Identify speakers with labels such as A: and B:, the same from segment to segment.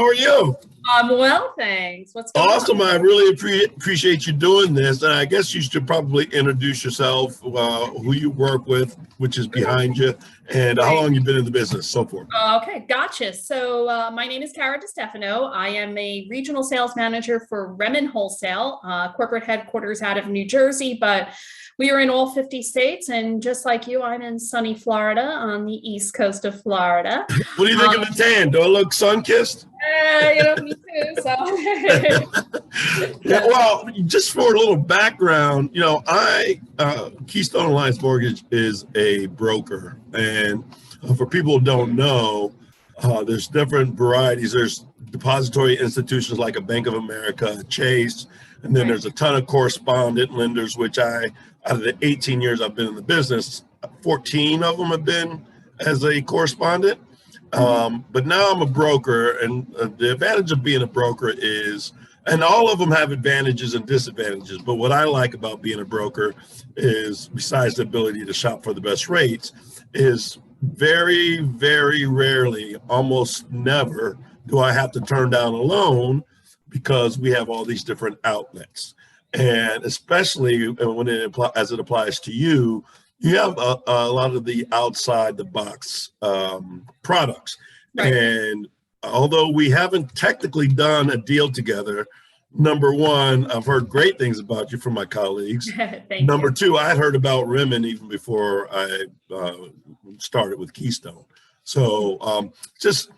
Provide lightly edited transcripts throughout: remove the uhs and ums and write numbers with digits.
A: How are you?
B: I'm well, thanks. What's going on?
A: Awesome. I really appreciate you doing this. And I guess you should probably introduce yourself, who you work with, which is behind you, and how long you've been in the business, so forth.
B: Okay, gotcha. So my name is Cara DiStefano. I am a regional sales manager for REMN HomeStyle, corporate headquarters out of New Jersey, but we are in all 50 states. And just like you, I'm in sunny Florida on the east coast of Florida.
A: What do you think of the tan? Do I look sun-kissed?
B: Me too. So.
A: Yeah, well, just for a little background, Keystone Alliance Mortgage is a broker, and for people who don't know, there's different varieties. There's depository institutions like a Bank of America, Chase, and then there's a ton of correspondent lenders, which out of the 18 years I've been in the business, 14 of them have been as a correspondent. But now I'm a broker, and the advantage of being a broker is, and all of them have advantages and disadvantages, but what I like about being a broker is, besides the ability to shop for the best rates, is very, very rarely, almost never, do I have to turn down a loan because we have all these different outlets. And especially when as it applies to you, you have a lot of the outside the box products. Right. And although we haven't technically done a deal together, number one, I've heard great things about you from my colleagues. Number two, I heard about REMN even before I started with Keystone. So just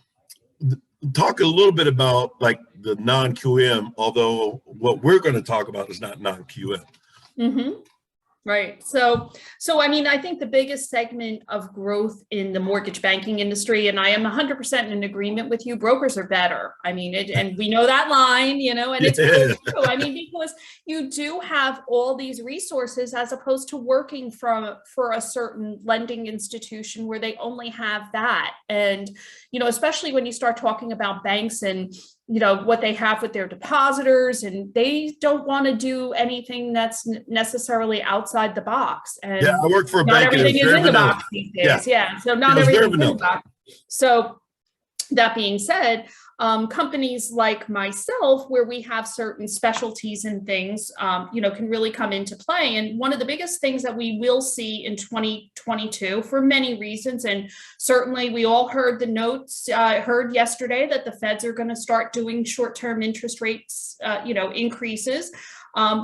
A: talk a little bit about like the non-QM, although what we're going to talk about is not non-QM.
B: Mm-hmm. Right. So I mean, I think the biggest segment of growth in the mortgage banking industry, and I am 100% in agreement with you, brokers are better. I mean, and we know that line, and it's really true. I mean, because you do have all these resources as opposed to working for a certain lending institution where they only have that. And, especially when you start talking about banks and what they have with their depositors, and they don't want to do anything that's necessarily outside the box. And
A: yeah, I work for a bank.
B: Everything is in the box these days. Yeah. So not everything's in the box. So that being said, companies like myself, where we have certain specialties and things, can really come into play. And one of the biggest things that we will see in 2022 for many reasons, and certainly we all heard the notes, heard yesterday that the feds are going to start doing short-term interest rates, increases,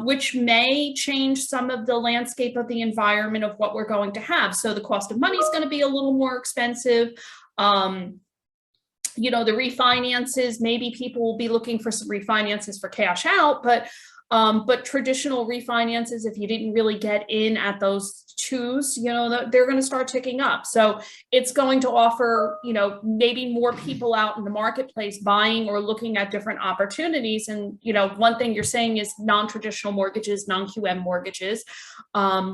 B: which may change some of the landscape of the environment of what we're going to have. So the cost of money is going to be a little more expensive. The refinances, maybe people will be looking for some refinances for cash out, but traditional refinances, if you didn't really get in at those twos, they're going to start ticking up. So it's going to offer, maybe more people out in the marketplace buying or looking at different opportunities. And, one thing you're saying is non-traditional mortgages, non-QM mortgages,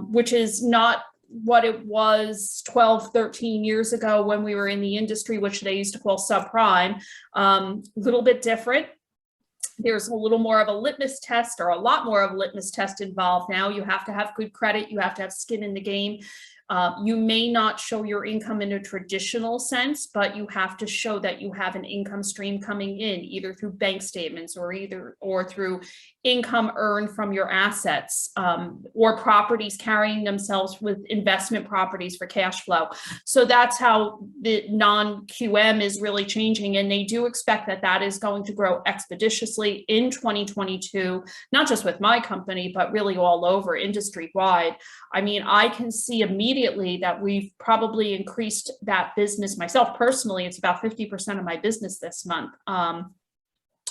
B: which is not what it was 12, 13 years ago when we were in the industry, which they used to call subprime. A little bit different. There's a little more of a litmus test, or a lot more of a litmus test involved now. You have to have good credit. You have to have skin in the game. You may not show your income in a traditional sense, but you have to show that you have an income stream coming in, either through bank statements or through income earned from your assets, or properties carrying themselves with investment properties for cash flow. So that's how the non-QM is really changing. And they do expect that is going to grow expeditiously in 2022, not just with my company, but really all over industry wide. I mean, I can see immediately that we've probably increased that business. Myself personally, it's about 50% of my business this month. I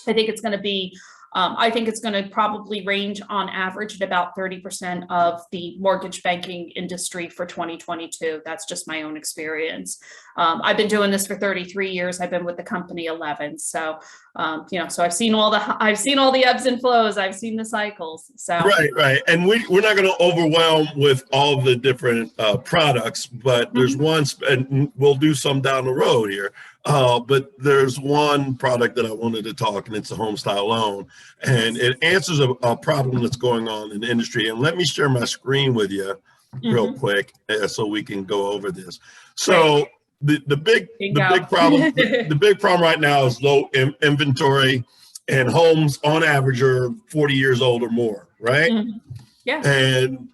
B: think it's going to be I think it's going to probably range on average at about 30% of the mortgage banking industry for 2022. That's just my own experience. I've been doing this for 33 years. I've been with the company 11. So, so I've seen all the ebbs and flows. I've seen the cycles. So
A: right. And we're not going to overwhelm with all the different products, but there's one, and we'll do some down the road here. But there's one product that I wanted to talk, and it's a HomeStyle Loan, and it answers a problem that's going on in the industry. And let me share my screen with you real quick so we can go over this. So the big
B: Bingo.
A: problem the big problem right now is low inventory, and homes on average are 40 years old or more, right?
B: Mhm. Yeah.
A: And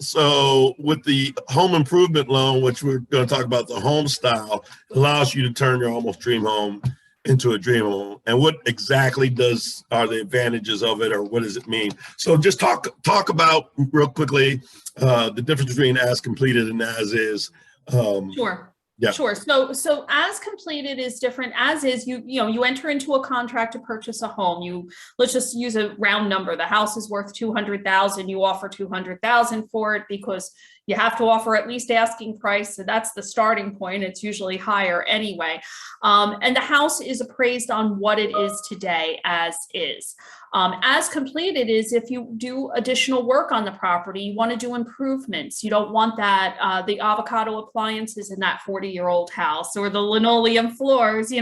A: so with the home improvement loan, which we're going to talk about, the HomeStyle allows you to turn your almost dream home into a dream home. And what exactly are the advantages of it, or what does it mean? So just talk about real quickly the difference between as completed and as is.
B: Sure.
A: Yeah.
B: Sure. So as completed is different. As is, you enter into a contract to purchase a home. Let's just use a round number. The house is worth 200,000. You offer 200,000 for it because you have to offer at least asking price. So that's the starting point. It's usually higher anyway. And the house is appraised on what it is today as is. As completed is if you do additional work on the property, you want to do improvements. You don't want that the avocado appliances in that 40-year-old house or the linoleum floors,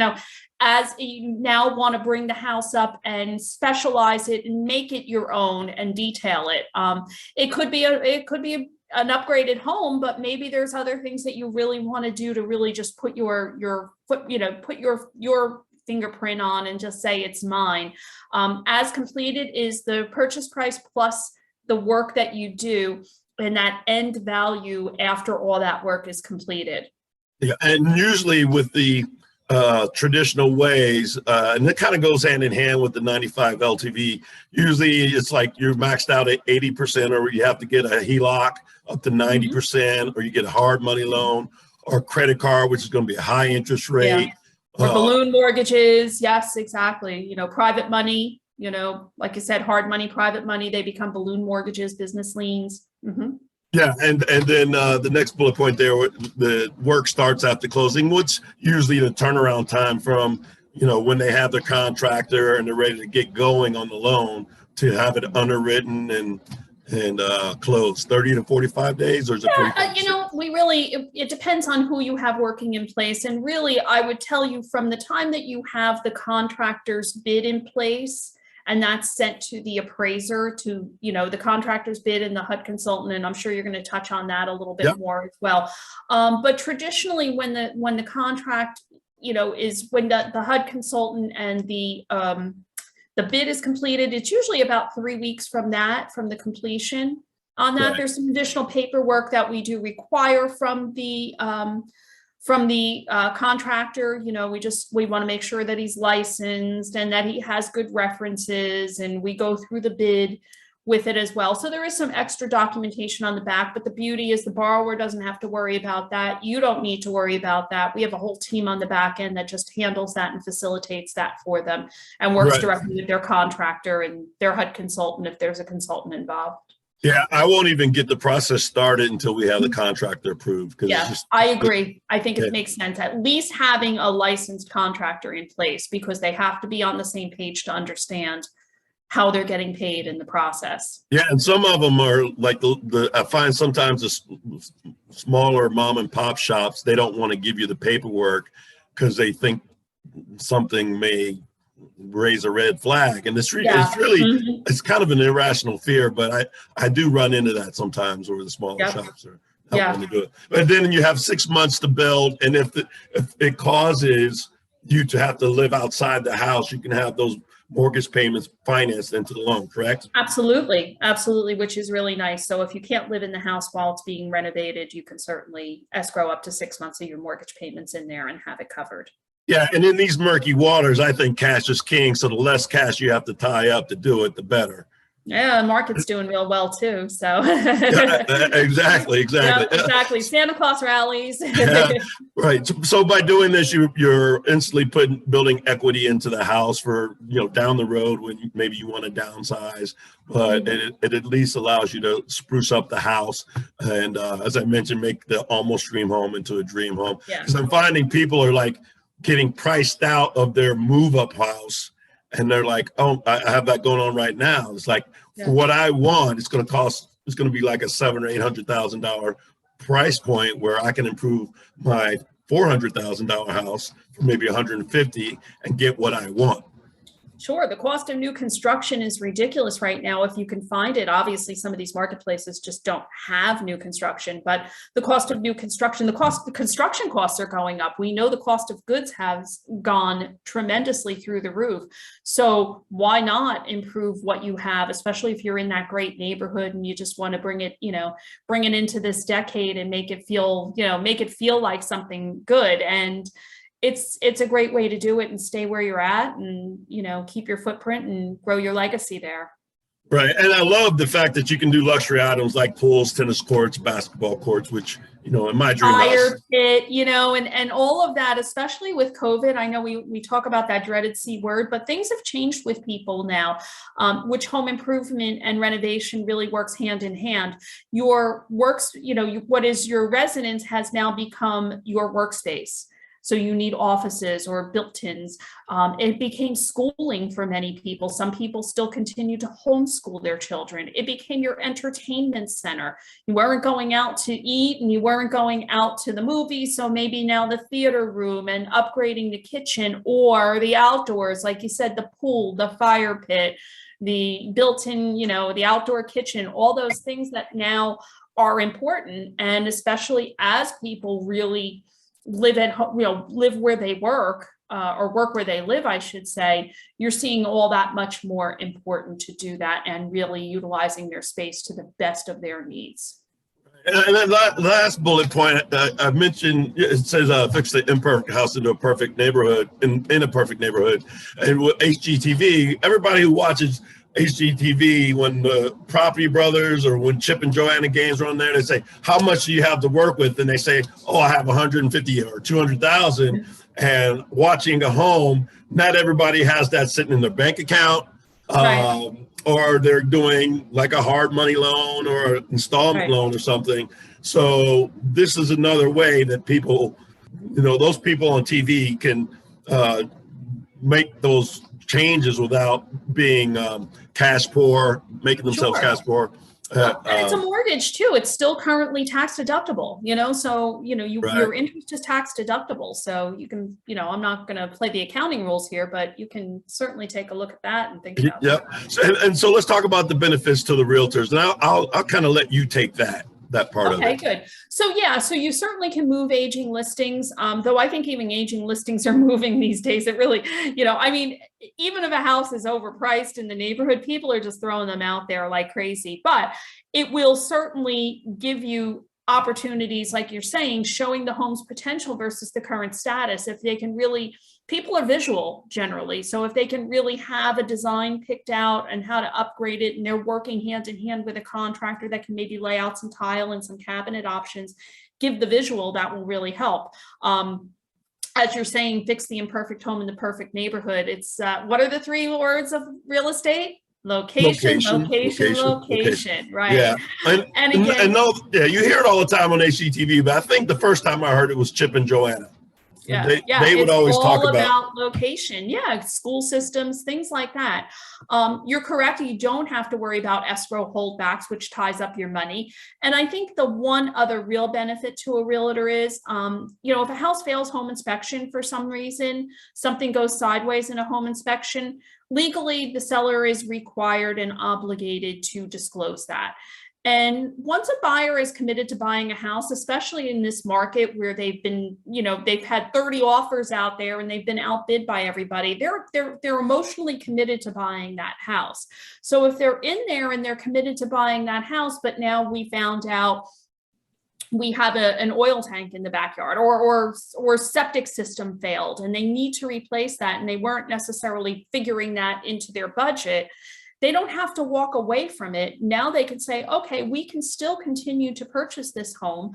B: as you now want to bring the house up and specialize it and make it your own and detail it. It could be an upgraded home, but maybe there's other things that you really want to do to really just put your foot, put your fingerprint on and just say it's mine. As completed is the purchase price plus the work that you do and that end value after all that work is completed.
A: Yeah, and usually with the traditional ways, and it kind of goes hand in hand with the 95 LTV. Usually it's like you're maxed out at 80%, or you have to get a HELOC up to 90%, or you get a hard money loan or credit card, which is going to be a high interest rate.
B: Yeah. Or balloon mortgages. Yes, exactly. Private money, like I said, hard money, private money, they become balloon mortgages, business liens. Mm-hmm.
A: Yeah, and then the next bullet point there, the work starts after closing, which usually the turnaround time from, when they have their contractor and they're ready to get going on the loan to have it underwritten and close, 30 to 45 days, or is it 45?
B: It depends on who you have working in place. And really, I would tell you from the time that you have the contractor's bid in place, and that's sent to the appraiser to, the contractor's bid and the HUD consultant. And I'm sure you're going to touch on that a little bit more as well. But traditionally, when the contract, is when the HUD consultant and the bid is completed, it's usually about 3 weeks from the completion. On that, there's some additional paperwork that we do require from the contractor. We want to make sure that he's licensed and that he has good references, and we go through the bid with it as well. So there is some extra documentation on the back, but the beauty is the borrower doesn't have to worry about that. You don't need to worry about that. We have a whole team on the back end that just handles that and facilitates that for them and works directly with their contractor and their HUD consultant if there's a consultant involved.
A: Yeah, I won't even get the process started until we have the contractor approved.
B: Yeah, I agree. I think it makes sense, at least having a licensed contractor in place, because they have to be on the same page to understand how they're getting paid in the process.
A: Yeah, and some of them are like I find sometimes the smaller mom and pop shops, they don't want to give you the paperwork because they think something may raise a red flag, and it's really it's kind of an irrational fear, but I do run into that sometimes where the smaller shops are helping to do it. But then you have 6 months to build, and if it causes you to have to live outside the house, you can have those mortgage payments financed into the loan, correct?
B: Absolutely, which is really nice. So if you can't live in the house while it's being renovated, you can certainly escrow up to 6 months of your mortgage payments in there and have it covered.
A: Yeah, and in these murky waters, I think cash is king. So the less cash you have to tie up to do it, the better.
B: Yeah, the market's doing real well too. So
A: exactly.
B: Yeah, exactly. Santa Claus rallies.
A: Right. So by doing this, you're instantly building equity into the house for down the road when maybe you want to downsize, but it at least allows you to spruce up the house and as I mentioned, make the almost dream home into a dream home. Because I'm finding people are like getting priced out of their move-up house. And they're like, oh, I have that going on right now. It's like, for what I want, it's going to be like a $700,000 or $800,000 price point where I can improve my $400,000 house for maybe $150,000 and get what I want.
B: Sure. The cost of new construction is ridiculous right now if you can find it. Obviously, some of these marketplaces just don't have new construction, but the cost of new construction, the construction costs are going up. We know the cost of goods has gone tremendously through the roof. So why not improve what you have, especially if you're in that great neighborhood and you just want to bring it into this decade and make it feel like something good. And it's a great way to do it and stay where you're at and, keep your footprint and grow your legacy there.
A: Right. And I love the fact that you can do luxury items like pools, tennis courts, basketball courts, which, in my dream house.
B: Fire pit, and all of that, especially with COVID. I know we talk about that dreaded C word, but things have changed with people now, which home improvement and renovation really works hand in hand. Your works, what is your residence has now become your workspace. So you need offices or built-ins. It became schooling for many people. Some people still continue to homeschool their children. It became your entertainment center. You weren't going out to eat and you weren't going out to the movies. So maybe now the theater room and upgrading the kitchen or the outdoors, like you said, the pool, the fire pit, the built-in, the outdoor kitchen, all those things that now are important. And especially as people really live at home, live where they work or work where they live, I should say, you're seeing all that much more important to do that and really utilizing their space to the best of their needs.
A: And then last bullet point, I mentioned, it says fix the imperfect house into a perfect neighborhood, in a perfect neighborhood. And with HGTV, everybody who watches HGTV, when the Property Brothers or when Chip and Joanna games are on there, they say, how much do you have to work with? And they say, oh, I have 150 or 200,000. And watching a home, not everybody has that sitting in their bank account,
B: Right.
A: Or they're doing like a hard money loan or an installment loan or something. So this is another way that people, those people on TV can make those changes without being cash poor, making themselves cash poor.
B: And it's a mortgage too. It's still currently tax deductible, so, your interest is tax deductible. So you can, I'm not going to play the accounting rules here, but you can certainly take a look at that and think about
A: Yep. So let's talk about the benefits to the realtors. And I'll kind of let you take that part of it.
B: Okay, good. So so you certainly can move aging listings, though I think even aging listings are moving these days. It really, even if a house is overpriced in the neighborhood, people are just throwing them out there like crazy. But it will certainly give you opportunities, like you're saying, showing the home's potential versus the current status. If they can really, people are visual generally. So if they can really have a design picked out and how to upgrade it, and they're working hand in hand with a contractor that can maybe lay out some tile and some cabinet options, give the visual, that will really help. As you're saying, fix the imperfect home in the perfect neighborhood. It's what are the 3 words of real estate? Location, right?
A: Yeah,
B: and again,
A: you hear it all the time on HGTV, but I think the first time I heard it was Chip and Joanna. They would always talk about
B: location. Yeah, school systems, things like that. You're correct. You don't have to worry about escrow holdbacks, which ties up your money. And I think the one other real benefit to a realtor is, if a house fails home inspection for some reason, something goes sideways in a home inspection, legally, the seller is required and obligated to disclose that. And once a buyer is committed to buying a house, especially in this market where they've been, they've had 30 offers out there and they've been outbid by everybody, they're emotionally committed to buying that house. So if they're in there and they're committed to buying that house, but now we found out we have an oil tank in the backyard or septic system failed and they need to replace that, and they weren't necessarily figuring that into their budget, they don't have to walk away from it. Now they can say, okay, we can still continue to purchase this home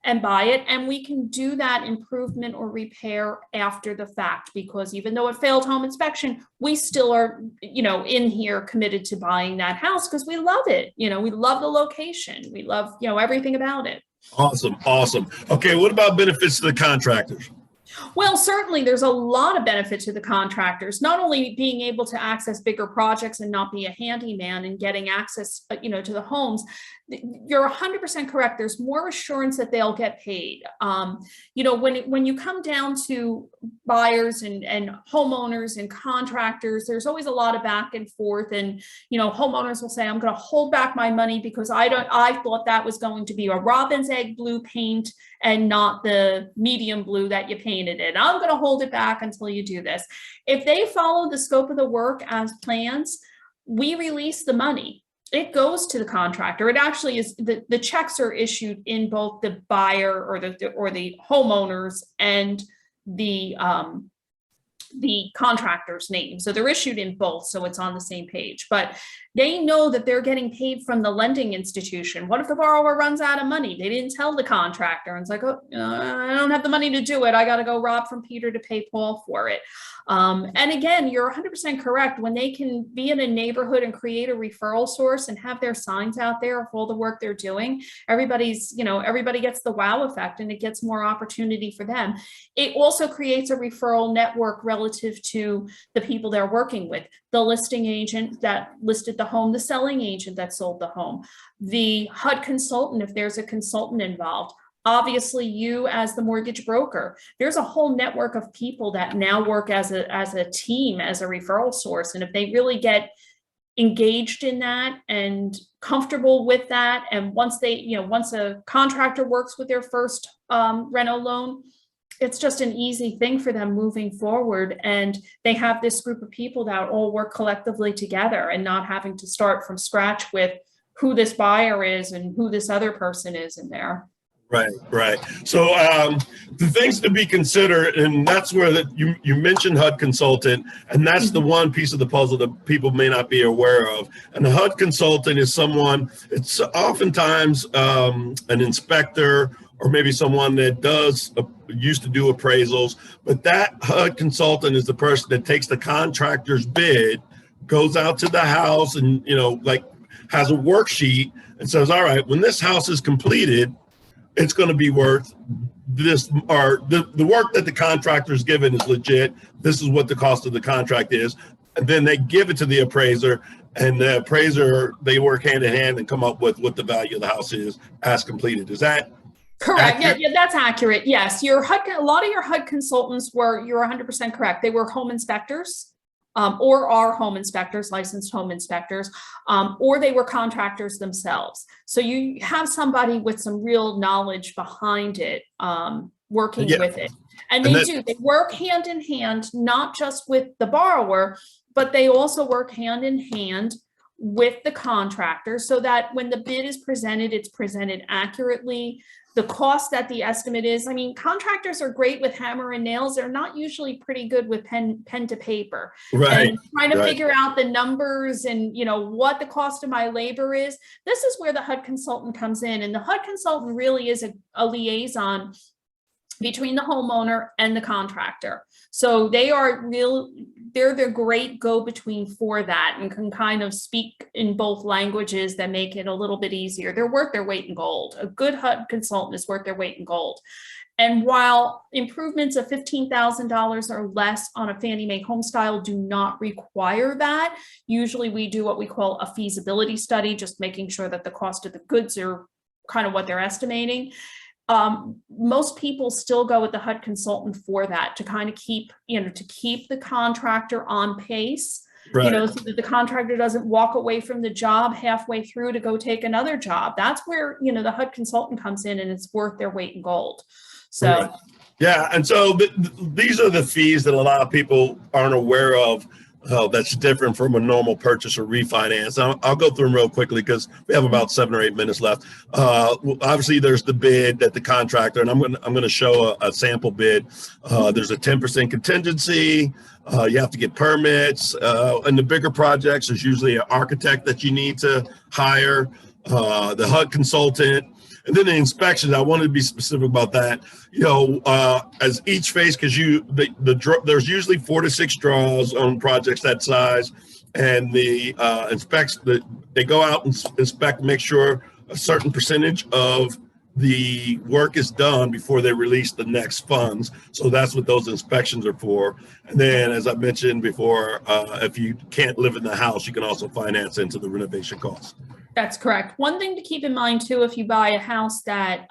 B: and buy it, and we can do that improvement or repair after the fact, because even though it failed home inspection, we still are, in here committed to buying that house because we love it. We love the location. We love, everything about it.
A: Awesome. Okay, what about benefits to the contractors?
B: Well, certainly there's a lot of benefit to the contractors, not only being able to access bigger projects and not be a handyman and getting access, to the homes. You're 100% correct. There's more assurance that they'll get paid. When you come down to buyers and homeowners and contractors, there's always a lot of back and forth. And, homeowners will say, I'm going to hold back my money because I thought that was going to be a robin's egg blue paint and not the medium blue that you painted it. I'm going to hold it back until you do this. If they follow the scope of the work as plans, we release the money. It goes to the contractor. It actually is, the checks are issued in both the buyer or the homeowners and the contractor's name. So they're issued in both, so it's on the same page. But they know that they're getting paid from the lending institution. What if the borrower runs out of money? They didn't tell the contractor, and it's like, oh, I don't have the money to do it. I got to go rob from Peter to pay Paul for it. And again, you're 100% correct. When they can be in a neighborhood and create a referral source and have their signs out there of all the work they're doing, everybody gets the wow effect, and it gets more opportunity for them. It also creates a referral network relative to the people they're working with, the listing agent that listed the home, the selling agent that sold the home, the HUD consultant, if there's a consultant involved. Obviously, you as the mortgage broker, there's a whole network of people that now work as a team, as a referral source. And if they really get engaged in that and comfortable with that, and once a contractor works with their first reno loan, it's just an easy thing for them moving forward. And they have this group of people that all work collectively together and not having to start from scratch with who this buyer is and who this other person is in there.
A: Right. So the things to be considered, and that's where you mentioned HUD consultant, and that's the one piece of the puzzle that people may not be aware of. And the HUD consultant is someone, it's oftentimes an inspector or maybe someone that used to do appraisals, but that HUD consultant is the person that takes the contractor's bid, goes out to the house and, has a worksheet and says, all right, when this house is completed, it's going to be worth this, or the work that the contractor is given is legit. This is what the cost of the contract is. And then they give it to the appraiser, and the appraiser, they work hand in hand and come up with what the value of the house is as completed. Is that
B: correct?
A: accurate?
B: Yeah, that's accurate. Yes. A lot of your HUD consultants you're 100% correct. They were home inspectors. Or are home inspectors, licensed home inspectors, or they were contractors themselves. So you have somebody with some real knowledge behind it, working with it. And they work hand in hand, not just with the borrower, but they also work hand in hand with the contractor so that when the bid is presented, it's presented accurately. The cost that the estimate is, contractors are great with hammer and nails. They're not usually pretty good with pen to paper.
A: Right.
B: And trying to figure out the numbers and, what the cost of my labor is. This is where the HUD consultant comes in. And the HUD consultant really is a liaison between the homeowner and the contractor. So they're the great go-between for that and can kind of speak in both languages that make it a little bit easier. They're worth their weight in gold. A good HUD consultant is worth their weight in gold. And while improvements of $15,000 or less on a Fannie Mae HomeStyle do not require that, usually we do what we call a feasibility study, just making sure that the cost of the goods are kind of what they're estimating. Most people still go with the HUD consultant for that, to kind of keep the contractor on pace,
A: right.
B: So that the contractor doesn't walk away from the job halfway through to go take another job. That's where, the HUD consultant comes in, and it's worth their weight in gold. So,
A: right. Yeah. And so these are the fees that a lot of people aren't aware of. That's different from a normal purchase or refinance. I'll go through them real quickly because we have about 7 or 8 minutes left. Obviously, there's the bid that the contractor, and I'm going to show a sample bid. There's a 10% contingency. You have to get permits. And the bigger projects, there's usually an architect that you need to hire, the HUD consultant. And then the inspections, I wanted to be specific about that. As each phase, because there's usually 4 to 6 draws on projects that size, and the they go out and inspect, make sure a certain percentage of the work is done before they release the next funds. So that's what those inspections are for. And then, as I mentioned before, if you can't live in the house, you can also finance into the renovation costs.
B: That's correct. One thing to keep in mind too, if you buy a house that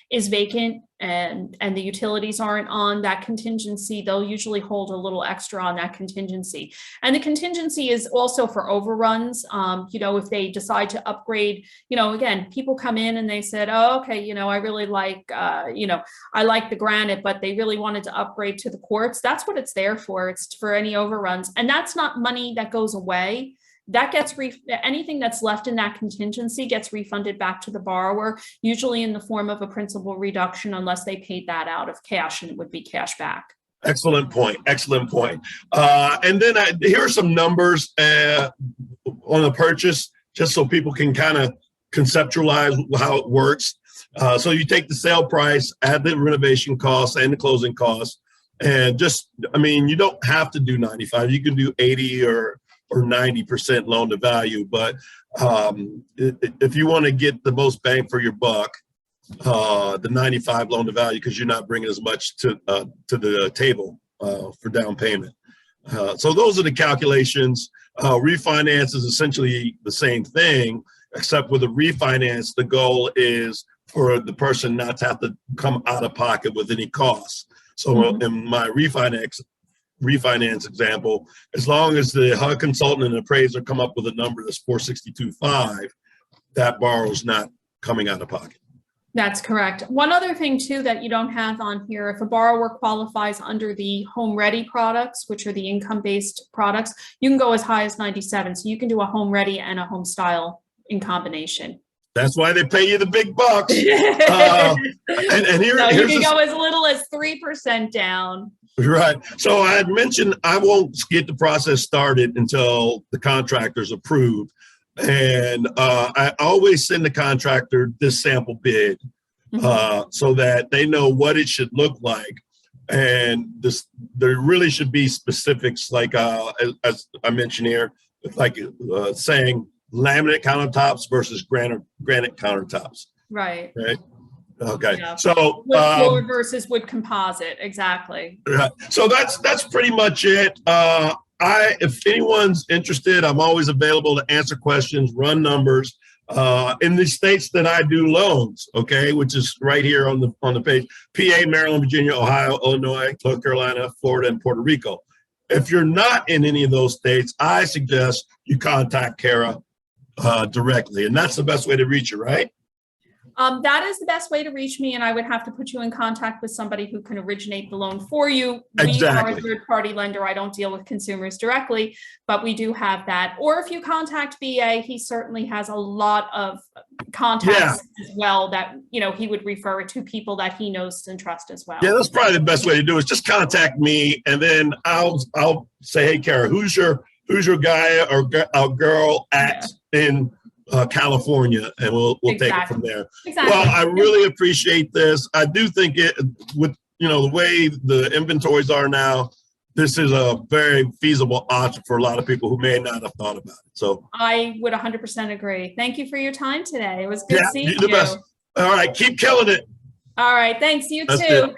B: is vacant and the utilities aren't on, that contingency, they'll usually hold a little extra on that contingency. And the contingency is also for overruns. You know, if they decide to upgrade, you know, again, people come in and they said, oh, okay, you know, I really like, you know, I like the granite, but they really wanted to upgrade to the quartz. That's what it's there for. It's for any overruns. And that's not money that goes away. That gets anything that's left in that contingency gets refunded back to the borrower, usually in the form of a principal reduction, unless they paid that out of cash, and it would be cash back.
A: Excellent point. Excellent point. And then here are some numbers on the purchase, just so people can kind of conceptualize how it works. So you take the sale price, add the renovation costs and the closing costs, and just, I mean, you don't have to do 95. You can do 80 or 90% loan to value. But if you want to get the most bang for your buck, the 95 loan to value, because you're not bringing as much to the table for down payment. So those are the calculations. Refinance is essentially the same thing, except with a refinance, the goal is for the person not to have to come out of pocket with any costs. So in my refinance example, as long as the HUD consultant and appraiser come up with a number that's 462.5, that borrower's not coming out of pocket.
B: That's correct. One other thing too that you don't have on here, if a borrower qualifies under the Home Ready products, which are the income-based products, you can go as high as 97. So you can do a Home Ready and a HomeStyle in combination.
A: That's why they pay you the big bucks. And here,
B: no, you can go as little as 3% down.
A: Right. So I had mentioned I won't get the process started until the contractor's approved. And I always send the contractor this sample bid so that they know what it should look like. And there really should be specifics, like as I mentioned here, like saying laminate countertops versus granite countertops.
B: Right.
A: Right. Okay.
B: Yeah.
A: So
B: wood floor versus wood composite. Exactly.
A: Right. So that's pretty much it. If anyone's interested, I'm always available to answer questions, run numbers in the states that I do loans. Okay, which is right here on the page: PA, Maryland, Virginia, Ohio, Illinois, North Carolina, Florida, and Puerto Rico. If you're not in any of those states, I suggest you contact Kara directly, and that's the best way to reach you, right?
B: That is the best way to reach me, and I would have to put you in contact with somebody who can originate the loan for you.
A: Exactly.
B: We are a third-party lender. I don't deal with consumers directly, but we do have that. Or if you contact BA, he certainly has a lot of contacts as well that, you know, he would refer it to people that he knows and trusts as well.
A: Yeah, that's probably the best way to do it. Is just contact me, and then I'll say, hey, Kara, who's your guy or girl at in California, and we'll take it from there.
B: Exactly.
A: Well, I really appreciate this. I do think it, with the way the inventories are now, this is a very feasible option for a lot of people who may not have thought about it. So
B: I would 100% agree. Thank you for your time today. It was good seeing you.
A: You're the best. All right, keep killing it.
B: All right, thanks. You
A: That's
B: too.
A: it.